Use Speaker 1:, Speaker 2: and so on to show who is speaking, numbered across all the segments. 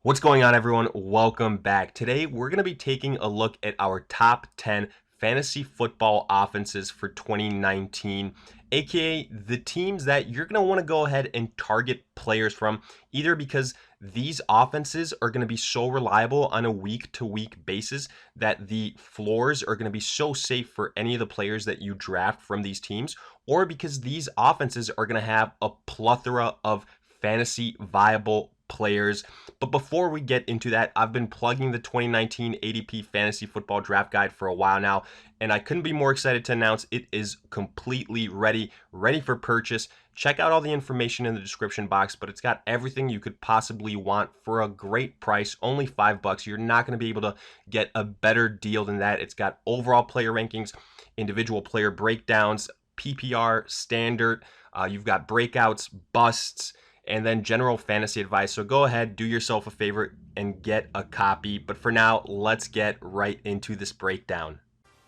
Speaker 1: What's going on, everyone? Welcome back. Today, we're going to be taking a look at our top 10 fantasy football offenses for 2019, aka the teams that you're going to want to go ahead and target players from, either because these offenses are going to be so reliable on a week-to-week basis that the floors are going to be so safe for any of the players that you draft from these teams, or because these offenses are going to have a plethora of fantasy viable players. But before we get into that, I've been plugging the 2019 ADP Fantasy Football Draft Guide for a while now, and I couldn't be more excited to announce it is completely ready for purchase. Check out all the information in the description box, but it's got everything you could possibly want for a great price, only $5. You're not going to be able to get a better deal than that. It's got overall player rankings, individual player breakdowns, PPR, standard. You've got breakouts, busts, and then general fantasy advice. So go ahead, do yourself a favor and get a copy. But for now, let's get right into this breakdown.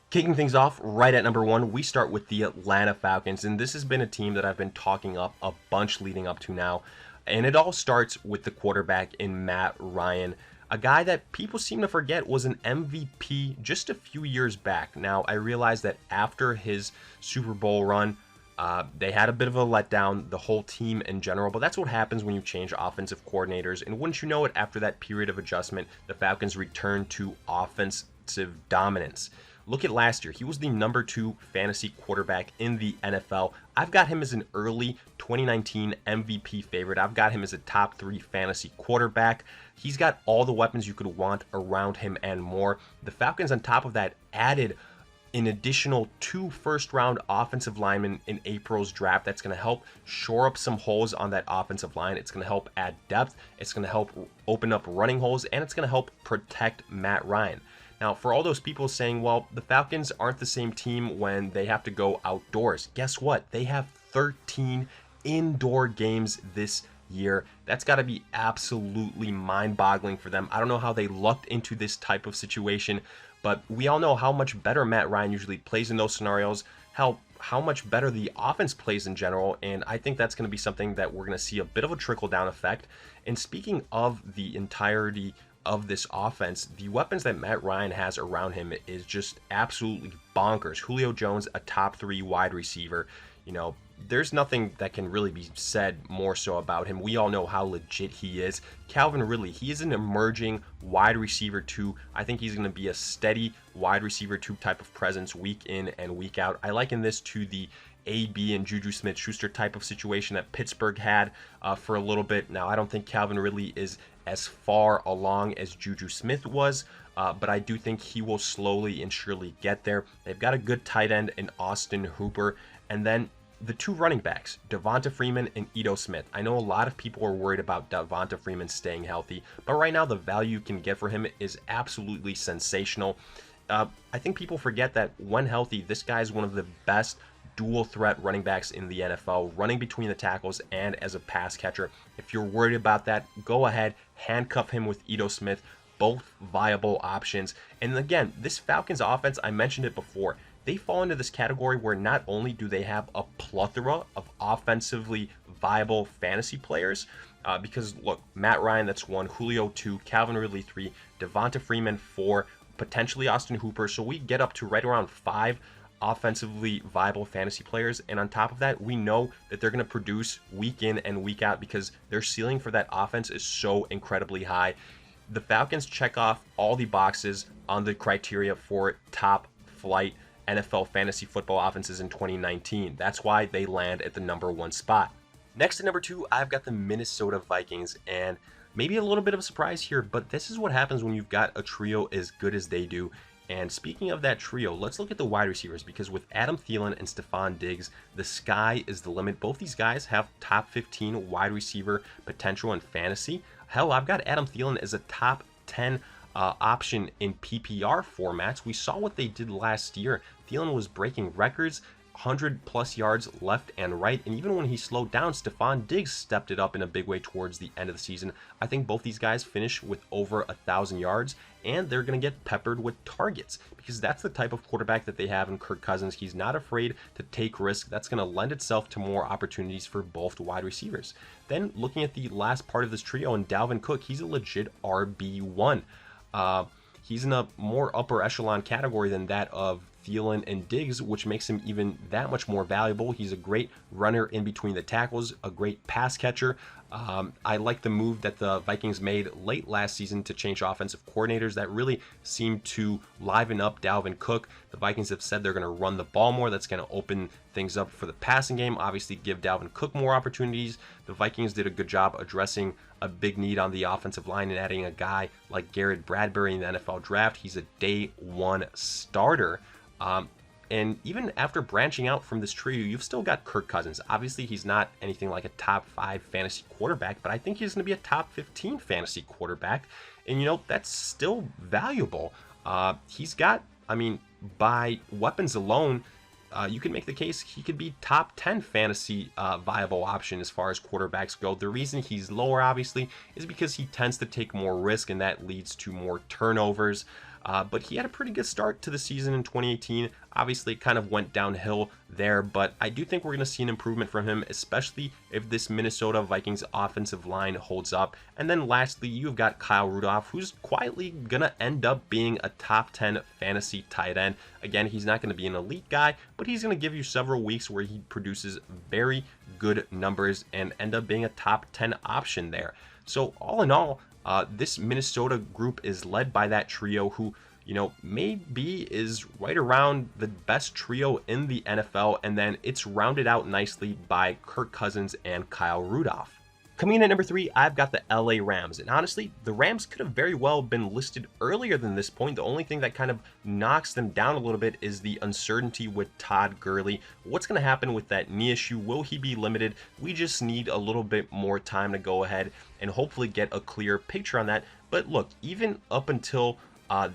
Speaker 1: Kicking things off right at number one, we start with the Atlanta Falcons. And this has been a team that I've been talking up a bunch leading up to now. And it all starts with the quarterback in Matt Ryan, a guy that people seem to forget was an MVP just a few years back. Now, I realize that after his Super Bowl run, they had a bit of a letdown, the whole team in general, but that's what happens when you change offensive coordinators. And wouldn't you know it, after that period of adjustment, the Falcons returned to offensive dominance. Look at last year. He was the number 2 fantasy quarterback in the NFL. I've got him as an early 2019 MVP favorite. I've got him as a top 3 fantasy quarterback. He's got all the weapons you could want around him and more. The Falcons, on top of that, added an additional 2 first-round offensive linemen in April's draft. That's going to help shore up some holes on that offensive line. It's going to help add depth. It's going to help open up running holes, and it's going to help protect Matt Ryan. Now, for all those people saying, well, the Falcons aren't the same team when they have to go outdoors, guess what? They have 13 indoor games this year. That's got to be absolutely mind-boggling for them. I don't know how they lucked into this type of situation, but we all know how much better Matt Ryan usually plays in those scenarios, how much better the offense plays in general, and I think that's going to be something that we're going to see a bit of a trickle-down effect. And speaking of the entirety of this offense, the weapons that Matt Ryan has around him is just absolutely bonkers. Julio Jones, a top 3 wide receiver. You know, there's nothing that can really be said more so about him. We all know how legit he is. Calvin Ridley, he is an emerging wide receiver 2. I think he's going to be a steady wide receiver 2 type of presence week in and week out. I liken this to the AB and Juju Smith-Schuster type of situation that Pittsburgh had for a little bit. Now, I don't think Calvin Ridley is as far along as Juju Smith was, but I do think he will slowly and surely get there. They've got a good tight end in Austin Hooper, and then the 2 running backs, Devonta Freeman and Ito Smith. I know a lot of people are worried about Devonta Freeman staying healthy, but right now the value you can get for him is absolutely sensational. I think people forget that when healthy, this guy is one of the best dual threat running backs in the NFL, running between the tackles and as a pass catcher. If you're worried about that, go ahead, handcuff him with Ito Smith, both viable options. And again, this Falcons offense, I mentioned it before, they fall into this category where not only do they have a plethora of offensively viable fantasy players, because look, Matt Ryan, that's 1, Julio 2, Calvin Ridley 3, Devonta Freeman 4, potentially Austin Hooper, so we get up to right around 5 offensively viable fantasy players. And on top of that, we know that they're going to produce week in and week out because their ceiling for that offense is so incredibly high. The Falcons check off all the boxes on the criteria for top flight NFL fantasy football offenses in 2019. That's why they land at the number 1 spot. Next to number 2, I've got the Minnesota Vikings, and maybe a little bit of a surprise here, but this is what happens when you've got a trio as good as they do. And speaking of that trio, let's look at the wide receivers, because with Adam Thielen and Stephon Diggs, the sky is the limit. Both these guys have top 15 wide receiver potential in fantasy. Hell, I've got Adam Thielen as a top 10 option in PPR formats. We saw what they did last year. Thielen was breaking records 100+ yards left and right, and even when he slowed down, Stephon Diggs stepped it up in a big way towards the end of the season. I think both these guys finish with over 1,000 yards, and they're going to get peppered with targets because that's the type of quarterback that they have in Kirk Cousins. He's not afraid to take risks. That's going to lend itself to more opportunities for both wide receivers. Then looking at the last part of this trio, and Dalvin Cook, he's a legit RB1. He's in a more upper echelon category than that of Thielen and Diggs, which makes him even that much more valuable. He's a great runner in between the tackles, a great pass catcher. I like the move that the Vikings made late last season to change offensive coordinators. That really seemed to liven up Dalvin Cook. The Vikings have said they're going to run the ball more. That's going to open things up for the passing game, obviously give Dalvin Cook more opportunities. The Vikings did a good job addressing a big need on the offensive line and adding a guy like Garrett Bradbury in the NFL draft. He's a day one starter. And even after branching out from this trio, you've still got Kirk Cousins. Obviously, he's not anything like a top 5 fantasy quarterback, but I think he's going to be a top 15 fantasy quarterback. And, you know, that's still valuable. He's got, I mean, by weapons alone, you can make the case he could be top 10 fantasy viable option as far as quarterbacks go. The reason he's lower, obviously, is because he tends to take more risk, and that leads to more turnovers. But he had a pretty good start to the season in 2018. Obviously, it kind of went downhill there, but I do think we're going to see an improvement from him, especially if this Minnesota Vikings offensive line holds up. And then lastly, you've got Kyle Rudolph, who's quietly going to end up being a top 10 fantasy tight end. Again, he's not going to be an elite guy, but he's going to give you several weeks where he produces very good numbers and end up being a top 10 option there. So all in all, this Minnesota group is led by that trio who, you know, maybe is right around the best trio in the NFL, and then it's rounded out nicely by Kirk Cousins and Kyle Rudolph. Coming in at number 3, I've got the LA Rams, and honestly, the Rams could have very well been listed earlier than this point. The only thing that kind of knocks them down a little bit is the uncertainty with Todd Gurley. What's going to happen with that knee issue? Will he be limited? We just need a little bit more time to go ahead and hopefully get a clear picture on that. But look, even up until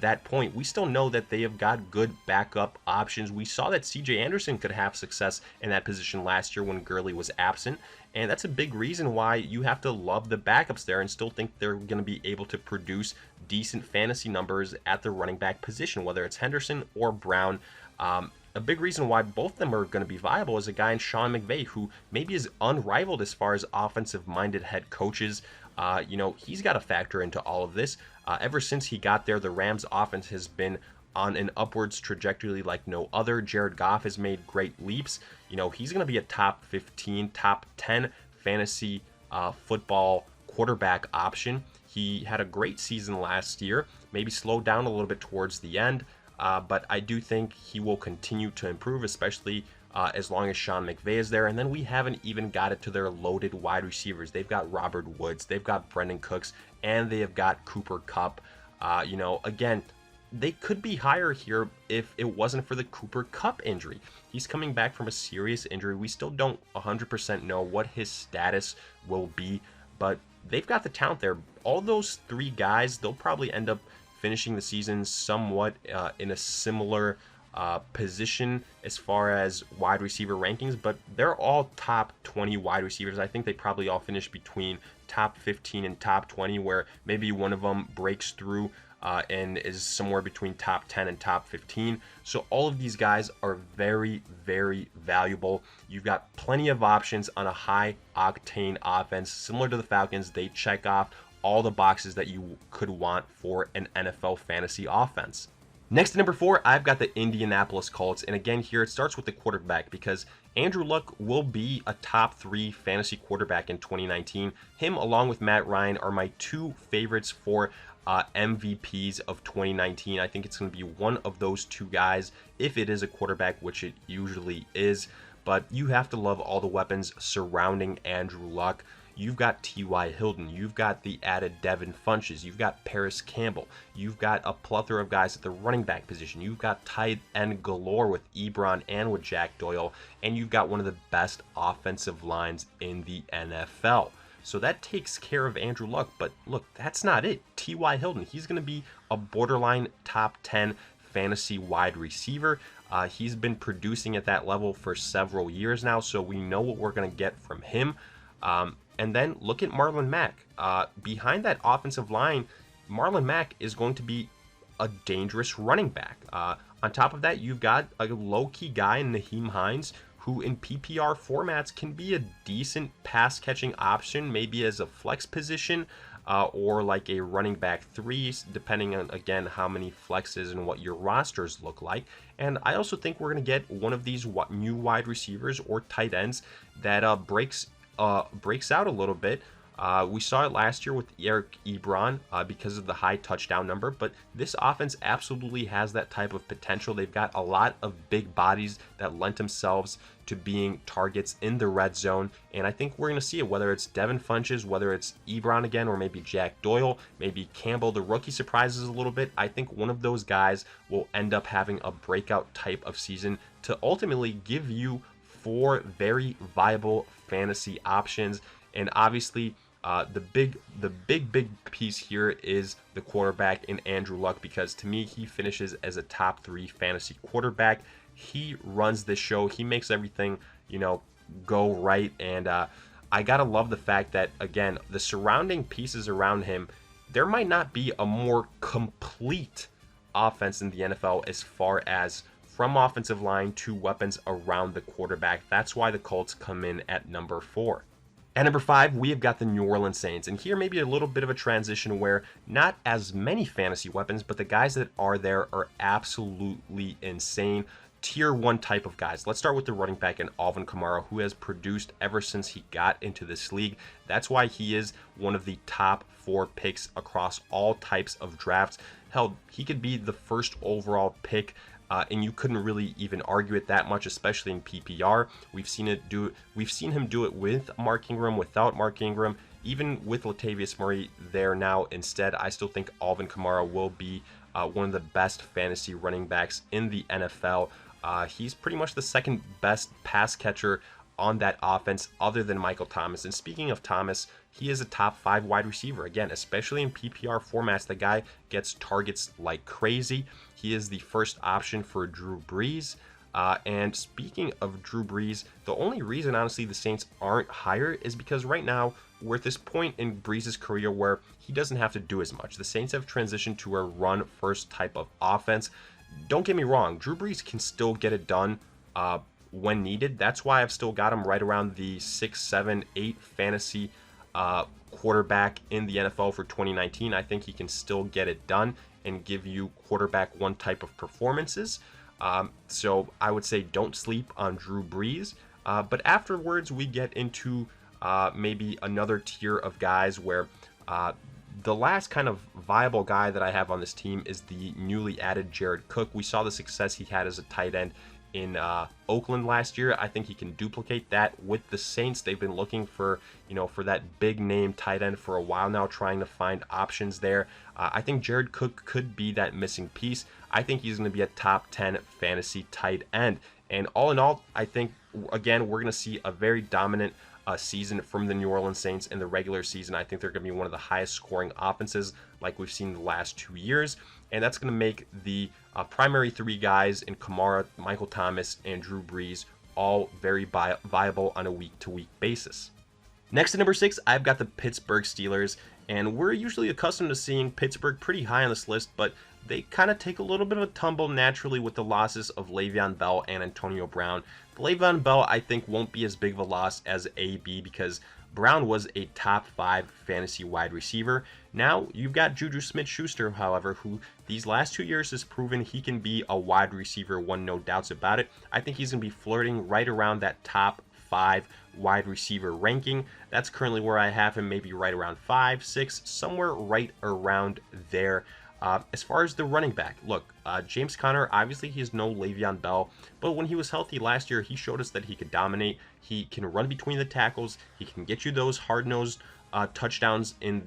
Speaker 1: that point, we still know that they have got good backup options. We saw that CJ Anderson could have success in that position last year when Gurley was absent, and that's a big reason why you have to love the backups there and still think they're going to be able to produce decent fantasy numbers at the running back position, whether it's Henderson or Brown. A big reason why both of them are going to be viable is a guy in Sean McVay, who maybe is unrivaled as far as offensive-minded head coaches. You know, he's got to factor into all of this. Ever since he got there, the Rams offense has been on an upwards trajectory like no other. Jared Goff has made great leaps. You know, he's going to be a top 15, top 10 fantasy football quarterback option. He had a great season last year, maybe slowed down a little bit towards the end, but I do think he will continue to improve, especially as long as Sean McVay is there. And then we haven't even got it to their loaded wide receivers. They've got Robert Woods, they've got Brendan Cooks, and they have got Cooper Kupp. You know, again, they could be higher here if it wasn't for the Cooper Kupp injury. He's coming back from a serious injury. We still don't 100% know what his status will be, but they've got the talent there. All those 3 guys, they'll probably end up finishing the season somewhat in a similar position as far as wide receiver rankings, but they're all top 20 wide receivers. I think they probably all finish between top 15 and top 20, where maybe one of them breaks through and is somewhere between top 10 and top 15. So all of these guys are very, very valuable. You've got plenty of options on a high octane offense. Similar to the Falcons, they check off all the boxes that you could want for an NFL fantasy offense. Next, at number 4, I've got the Indianapolis Colts. And again, here it starts with the quarterback, because Andrew Luck will be a top 3 fantasy quarterback in 2019. Him, along with Matt Ryan, are my 2 favorites for MVPs of 2019. I think it's going to be one of those 2 guys, if it is a quarterback, which it usually is. But you have to love all the weapons surrounding Andrew Luck. You've got T.Y. Hilton, you've got the added Devin Funches, you've got Paris Campbell, you've got a plethora of guys at the running back position, you've got tight end galore with Ebron and with Jack Doyle, and you've got one of the best offensive lines in the NFL. So that takes care of Andrew Luck, but look, that's not it. T.Y. Hilton, he's going to be a borderline top 10 fantasy wide receiver. He's been producing at that level for several years now, so we know what we're going to get from him. And then look at Marlon Mack. Behind that offensive line, Marlon Mack is going to be a dangerous running back. On top of that, you've got a low-key guy in Nyheim Hines, who in PPR formats can be a decent pass-catching option, maybe as a flex position, or like a running back 3, depending on, again, how many flexes and what your rosters look like. And I also think we're going to get one of these new wide receivers or tight ends that breaks out a little bit. We saw it last year with Eric Ebron because of the high touchdown number, but this offense absolutely has that type of potential. They've got a lot of big bodies that lent themselves to being targets in the red zone, and I think we're going to see it, whether it's Devin Funches, whether it's Ebron again, or maybe Jack Doyle, maybe Campbell, the rookie surprises a little bit. I think one of those guys will end up having a breakout type of season to ultimately give you 4 very viable fantasy options. And obviously, the big piece here is the quarterback in Andrew Luck, because to me, he finishes as a top 3 fantasy quarterback. He runs this show. He makes everything, go right. And I gotta love the fact that, again, the surrounding pieces around him, there might not be a more complete offense in the NFL as far as from offensive line to weapons around the quarterback. That's why the Colts come in at number 4. At number 5, we have got the New Orleans Saints, and here maybe a little bit of a transition where not as many fantasy weapons, but the guys that are there are absolutely insane. Tier 1 type of guys. Let's start with the running back in Alvin Kamara, who has produced ever since he got into this league. That's why he is one of the top 4 picks across all types of drafts. Hell, he could be the first overall pick, and you couldn't really even argue it that much, especially in PPR. We've seen him do it with Mark Ingram, without Mark Ingram, even with Latavius Murray there now. Instead, I still think Alvin Kamara will be one of the best fantasy running backs in the NFL. He's pretty much the second best pass catcher on that offense other than Michael Thomas. And speaking of Thomas, he is a top 5 wide receiver. Again, especially in PPR formats, the guy gets targets like crazy. He is the first option for Drew Brees. And speaking of Drew Brees, the only reason, honestly, the Saints aren't higher is because right now we're at this point in Brees' career where he doesn't have to do as much. The Saints have transitioned to a run-first type of offense. Don't get me wrong, Drew Brees can still get it done when needed. That's why I've still got him right around the 6, 7, 8 fantasy quarterback in the NFL for 2019. I think he can still get it done and give you quarterback 1 type of performances. So I would say don't sleep on Drew Brees. But afterwards, we get into maybe another tier of guys where the last kind of viable guy that I have on this team is the newly added Jared Cook. We saw the success he had as a tight end in Oakland last year. I think he can duplicate that with the Saints. They've been looking for, for that big name tight end for a while now, trying to find options there. I think Jared Cook could be that missing piece. I think he's going to be a top 10 fantasy tight end. And all in all, I think, again, we're going to see a very dominant season from the New Orleans Saints in the regular season. I think they're going to be one of the highest scoring offenses like we've seen the last 2 years. And that's going to make the primary 3 guys in Kamara, Michael Thomas, and Drew Brees all very viable on a week-to-week basis. Next at number 6, I've got the Pittsburgh Steelers. And we're usually accustomed to seeing Pittsburgh pretty high on this list, but they kind of take a little bit of a tumble naturally with the losses of Le'Veon Bell and Antonio Brown. Le'Veon Bell, I think, won't be as big of a loss as AB because Brown was a top 5 fantasy wide receiver. Now you've got Juju Smith-Schuster, however, who these last 2 years has proven he can be a wide receiver 1, no doubts about it. I think he's going to be flirting right around that top 5 wide receiver ranking. That's currently where I have him, maybe right around 5, 6, somewhere right around there. As far as the running back, look, James Conner, obviously he is no Le'Veon Bell, but when he was healthy last year, he showed us that he could dominate. He can run between the tackles. He can get you those hard-nosed touchdowns in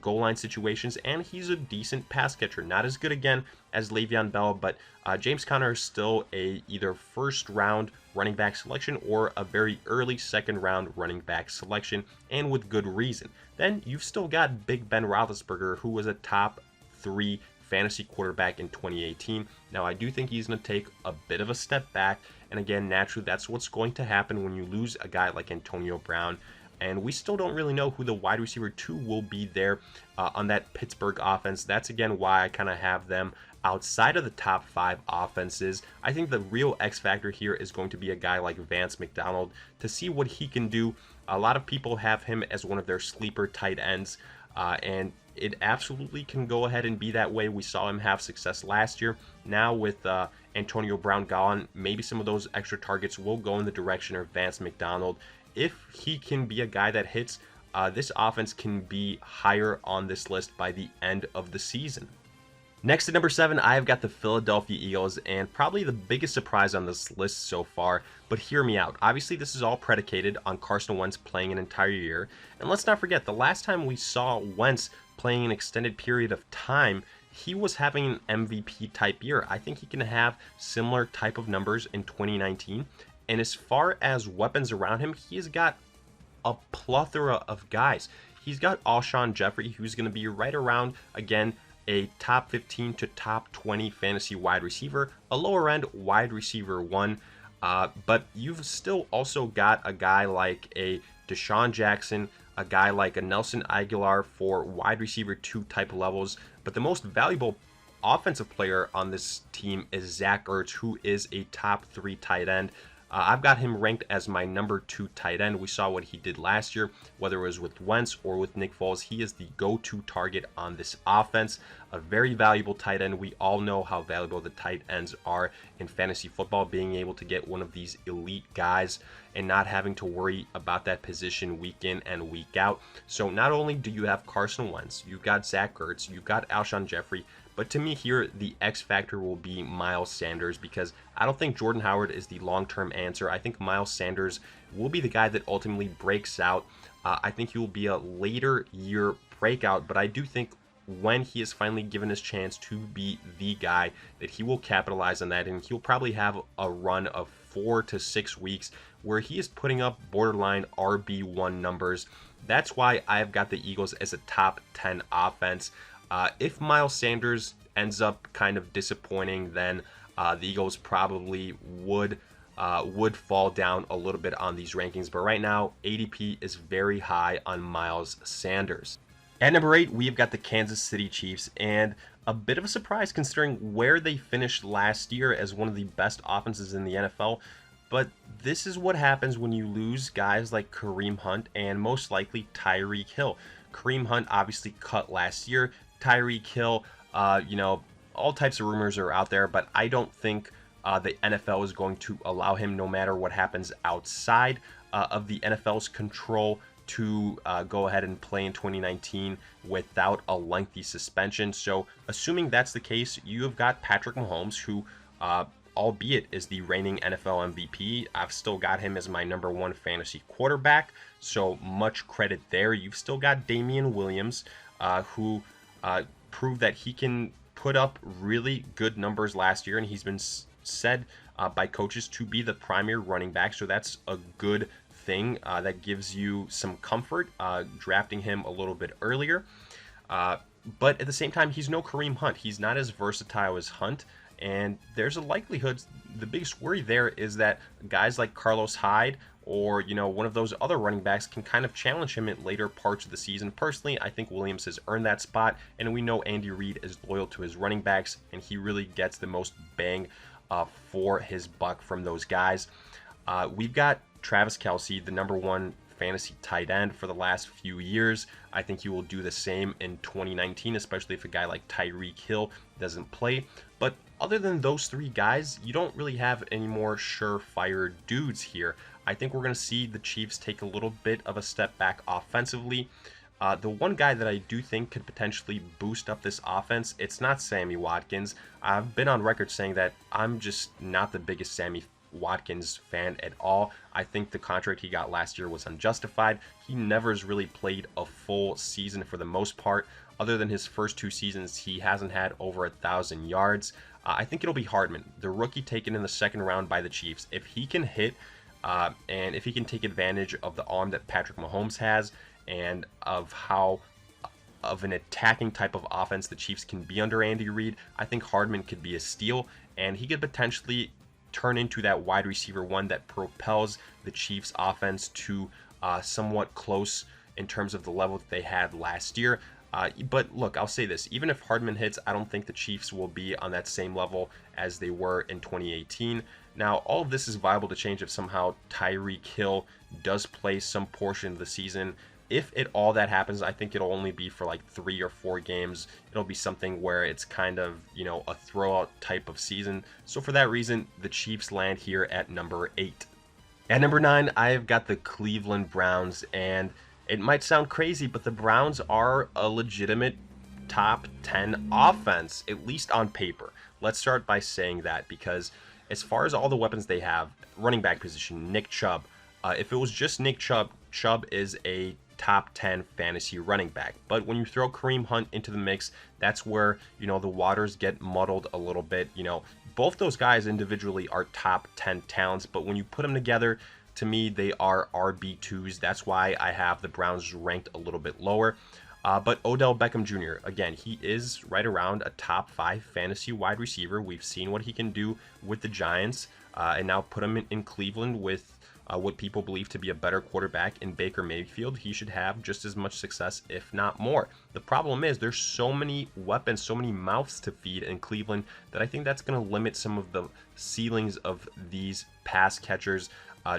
Speaker 1: goal line situations, and he's a decent pass catcher. Not as good, again, as Le'Veon Bell, but James Conner is still a either first-round running back selection or a very early second-round running back selection, and with good reason. Then you've still got Big Ben Roethlisberger, who was a top 3 fantasy quarterback in 2018. Now, I do think he's going to take a bit of a step back. And again, naturally, that's what's going to happen when you lose a guy like Antonio Brown. And we still don't really know who the wide receiver 2 will be there on that Pittsburgh offense. That's, again, why I kind of have them outside of the top 5 offenses. I think the real X factor here is going to be a guy like Vance McDonald to see what he can do. A lot of people have him as one of their sleeper tight ends, and it absolutely can go ahead and be that way. We saw him have success last year. Now with Antonio Brown gone, maybe some of those extra targets will go in the direction of Vance McDonald. If he can be a guy that hits, this offense can be higher on this list by the end of the season. Next at number 7, I've got the Philadelphia Eagles, and probably the biggest surprise on this list so far, but hear me out. Obviously, this is all predicated on Carson Wentz playing an entire year, and let's not forget, the last time we saw Wentz playing an extended period of time, he was having an MVP type year. I think he can have similar type of numbers in 2019, and as far as weapons around him, he's got a plethora of guys. He's got Alshon Jeffrey, who's going to be right around, again, a top 15 to top 20 fantasy wide receiver, a lower end wide receiver 1, but you've still also got a guy like a Deshaun Jackson, a guy like a Nelson Aguilar for wide receiver 2 type levels, but the most valuable offensive player on this team is Zach Ertz, who is a top 3 tight end. I've got him ranked as my number 2 tight end. We saw what he did last year, whether it was with Wentz or with Nick Foles. He is the go-to target on this offense. A very valuable tight end. We all know how valuable the tight ends are in fantasy football, being able to get one of these elite guys and not having to worry about that position week in and week out. So not only do you have Carson Wentz, you've got Zach Ertz, you've got Alshon Jeffrey, but to me here, the X factor will be Miles Sanders, because I don't think Jordan Howard is the long-term answer. I think Miles Sanders will be the guy that ultimately breaks out. I think he will be a later year breakout, but I do think when he is finally given his chance to be the guy, that he will capitalize on that, and he'll probably have a run of 4 to 6 weeks where he is putting up borderline RB1 numbers. That's why I've got the Eagles as a top 10 offense. If Miles Sanders ends up kind of disappointing, then the Eagles probably would fall down a little bit on these rankings. But right now, ADP is very high on Miles Sanders. At number 8, we've got the Kansas City Chiefs, and a bit of a surprise considering where they finished last year as one of the best offenses in the NFL. But this is what happens when you lose guys like Kareem Hunt and most likely Tyreek Hill. Kareem Hunt obviously cut last year. Tyreek Hill, all types of rumors are out there, but I don't think the NFL is going to allow him, no matter what happens outside of the NFL's control, to go ahead and play in 2019 without a lengthy suspension. So assuming that's the case, you have got Patrick Mahomes, who albeit is the reigning NFL MVP. I've still got him as my number 1 fantasy quarterback, so much credit there. You've still got Damian Williams, who proved that he can put up really good numbers last year, and he's been said by coaches to be the primary running back, so that's a good thing. That gives you some comfort drafting him a little bit earlier. But at the same time, he's no Kareem Hunt. He's not as versatile as Hunt, and there's a likelihood, the biggest worry there is that guys like Carlos Hyde or one of those other running backs can kind of challenge him in later parts of the season. Personally, I think Williams has earned that spot, and we know Andy Reid is loyal to his running backs, and he really gets the most bang for his buck from those guys. We've got Travis Kelce, the number 1 fantasy tight end for the last few years. I think he will do the same in 2019, especially if a guy like Tyreek Hill doesn't play. But other than those 3 guys, you don't really have any more surefire dudes here. I think we're going to see the Chiefs take a little bit of a step back offensively. The one guy that I do think could potentially boost up this offense, it's not Sammy Watkins. I've been on record saying that I'm just not the biggest Sammy Watkins fan at all. I think the contract he got last year was unjustified. He never has really played a full season for the most part. Other than his first 2 seasons, he hasn't had over 1,000 yards. I think it'll be Hardman, the rookie taken in the 2nd round by the Chiefs. If he can hit and if he can take advantage of the arm that Patrick Mahomes has and of how of an attacking type of offense the Chiefs can be under Andy Reid, I think Hardman could be a steal, and he could potentially turn into that wide receiver one that propels the Chiefs offense to somewhat close in terms of the level that they had last year. But look, I'll say this, even if Hardman hits, I don't think the Chiefs will be on that same level as they were in 2018. Now, all of this is viable to change if somehow Tyreek Hill does play some portion of the season. If all that happens, I think it'll only be for like 3 or 4 games. It'll be something where it's kind of, a throwout type of season. So for that reason, the Chiefs land here at number 8. At number 9, I've got the Cleveland Browns, and it might sound crazy, but the Browns are a legitimate top 10 offense, at least on paper. Let's start by saying that, because as far as all the weapons they have, running back position, Nick Chubb, if it was just Nick Chubb, Chubb is a top 10 fantasy running back. But when you throw Kareem Hunt into the mix, that's where, the waters get muddled a little bit. Both those guys individually are top 10 talents, but when you put them together, to me, they are RB2s. That's why I have the Browns ranked a little bit lower. But Odell Beckham Jr., again, he is right around a top 5 fantasy wide receiver. We've seen what he can do with the Giants, and now put him in Cleveland with what people believe to be a better quarterback in Baker Mayfield. He should have just as much success, if not more. The problem is there's so many weapons, so many mouths to feed in Cleveland that I think that's going to limit some of the ceilings of these pass catchers.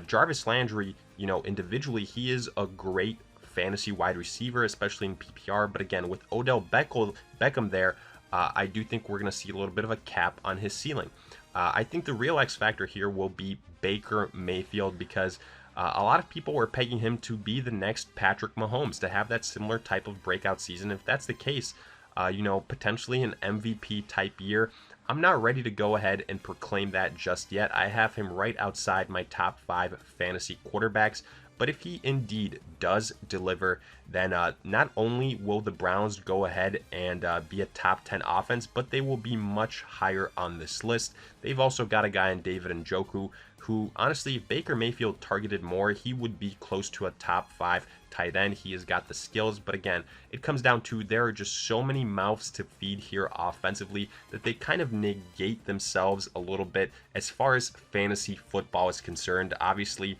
Speaker 1: Jarvis Landry, individually, he is a great fantasy wide receiver, especially in PPR. But again, with Odell Beckham there, I do think we're going to see a little bit of a cap on his ceiling. I think the real X factor here will be Baker Mayfield, because a lot of people were pegging him to be the next Patrick Mahomes, to have that similar type of breakout season. If that's the case, potentially an MVP type year. I'm not ready to go ahead and proclaim that just yet. I have him right outside my top 5 fantasy quarterbacks. But if he indeed does deliver, then not only will the Browns go ahead and be a top 10 offense, but they will be much higher on this list. They've also got a guy in David Njoku who, honestly, if Baker Mayfield targeted more, he would be close to a top 5 tight end. He has got the skills, but again, it comes down to there are just so many mouths to feed here offensively that they kind of negate themselves a little bit as far as fantasy football is concerned. Obviously,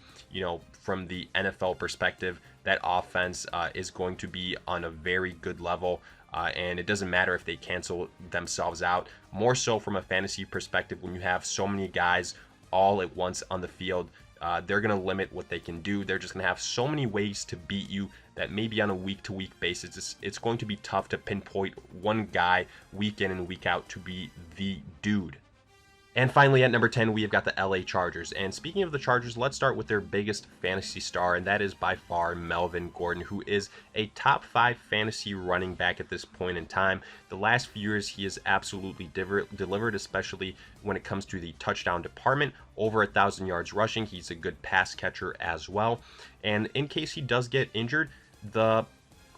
Speaker 1: from the NFL perspective, that offense is going to be on a very good level. And it doesn't matter if they cancel themselves out. More so from a fantasy perspective, when you have so many guys all at once on the field, they're going to limit what they can do. They're just going to have so many ways to beat you that maybe on a week-to-week basis, it's going to be tough to pinpoint one guy week in and week out to be the dude. And finally, at number 10, we have got the LA Chargers. And speaking of the Chargers, let's start with their biggest fantasy star, and that is by far Melvin Gordon, who is a top 5 fantasy running back at this point in time. The last few years, he has absolutely delivered, especially when it comes to the touchdown department. Over 1,000 yards rushing. He's a good pass catcher as well. And in case he does get injured, the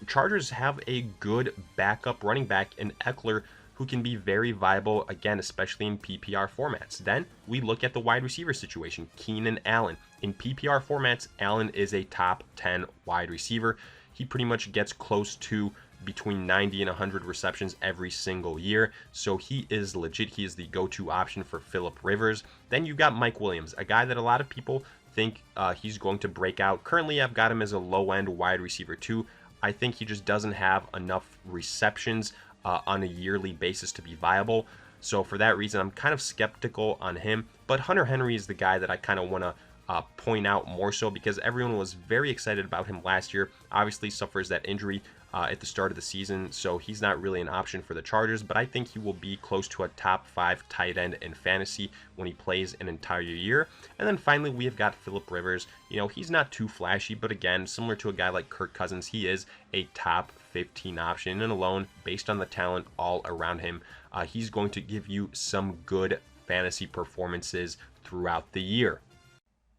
Speaker 1: Chargers have a good backup running back in Eckler, who can be very viable, again, especially in PPR formats. Then we look at the wide receiver situation, Keenan Allen. In PPR formats, Allen is a top 10 wide receiver. He pretty much gets close to between 90 and 100 receptions every single year. So he is legit. He is the go-to option for Phillip Rivers. Then you've got Mike Williams, a guy that a lot of people think he's going to break out. Currently, I've got him as a low-end wide receiver too. I think he just doesn't have enough receptions on a yearly basis to be viable. So for that reason, I'm kind of skeptical on him. But Hunter Henry is the guy that I kind of want to point out more so, because everyone was very excited about him last year. Obviously suffers that injury at the start of the season, so he's not really an option for the Chargers, but I think he will be close to a top 5 tight end in fantasy when he plays an entire year. And then finally, we have got Phillip Rivers. He's not too flashy, but again, similar to a guy like Kirk Cousins, he is a top 15 option, and alone, based on the talent all around him, he's going to give you some good fantasy performances throughout the year.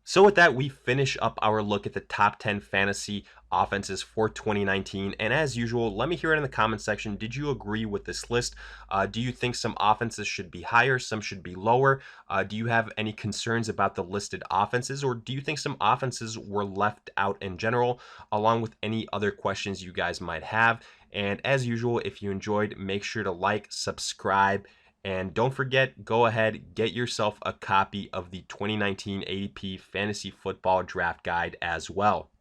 Speaker 1: So with that, we finish up our look at the top 10 fantasy offenses for 2019. And as usual, let me hear it in the comment section. Did you agree with this list? Do you think some offenses should be higher, some should be lower? Do you have any concerns about the listed offenses, or do you think some offenses were left out in general, along with any other questions you guys might have? And as usual, if you enjoyed, make sure to like, subscribe, and don't forget, go ahead, get yourself a copy of the 2019 ADP Fantasy Football Draft Guide as well.